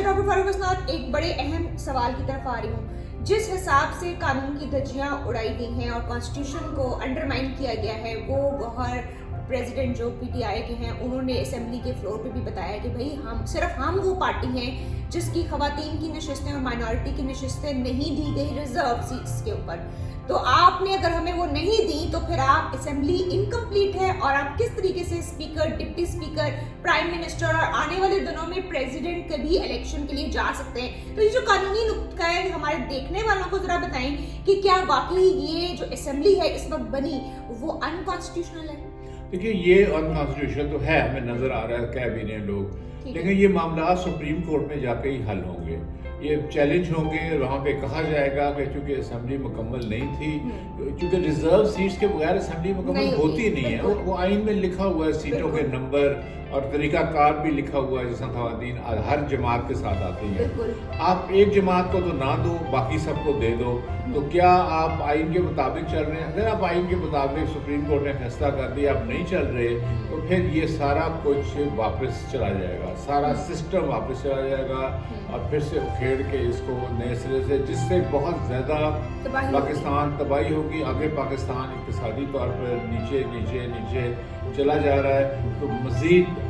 Doctor Farooq असनाद, एक बड़े अहम सवाल की तरफ आ रही हूँ। जिस हिसाब से कानून की धज्जियाँ उड़ाई गई हैं और कॉन्स्टिट्यूशन को अंडरमाइन किया गया है, वो गौहर प्रेसिडेंट जो पीटीआई के हैं उन्होंने असेंबली के फ्लोर पे भी बताया कि भाई हम वो पार्टी हैं जिसकी खवातीन की नशिस्तें और माइनॉरिटी की नशिस्तें नहीं दी गई रिजर्व सीट्स के ऊपर। तो आपने अगर हमें वो नहीं दी तो फिर आप असेंबली इनकम्प्लीट है और आप किस तरीके से speaker, deputy speaker, prime minister और आने वाले दिनों में प्रेसिडेंट के भी इलेक्शन के लिए जा सकते हैं। तो ये जो कानूनी नुक्ता है हमारे देखने वालों को जरा बताएं कि क्या वाकई ये जो असेंबली है इस वक्त बनी वो अनकॉन्स्टिट्यूशनल है? देखिए, ये अनकॉन्स्टिट्यूशनल तो है, हमें नजर आ रहा है, कह भी रहे हैं लोग, लेकिन ये मामला सुप्रीम कोर्ट में जाके ही हल होंगे। ये चैलेंज होंगे, वहाँ पे कहा जाएगा कि चूंकि असेंबली मुकम्मल नहीं थी, क्योंकि रिजर्व सीट्स के बगैर असेंबली मुकम्मल होती नहीं है। वो आइन में लिखा हुआ है, सीटों के नंबर और तरीकाकार भी लिखा हुआ है, जिसमें खवातीन हर जमात के साथ आती हैं। आप एक जमात को तो ना दो, बाकी सबको दे दो, तो क्या आप आइन के मुताबिक चल रहे हैं? अगर आप आइन के मुताबिक, सुप्रीम कोर्ट ने फैसला कर दिया आप नहीं चल रहे, तो फिर ये सारा कुछ वापस चला जाएगा, सारा सिस्टम वापस चला जाएगा और फिर से उखेड़ के इसको नए सिरे से, जिससे बहुत ज़्यादा पाकिस्तान तबाही होगी। आगे पाकिस्तान इक़्तिसादी तौर पर नीचे नीचे नीचे चला जा रहा है, तो मज़ीद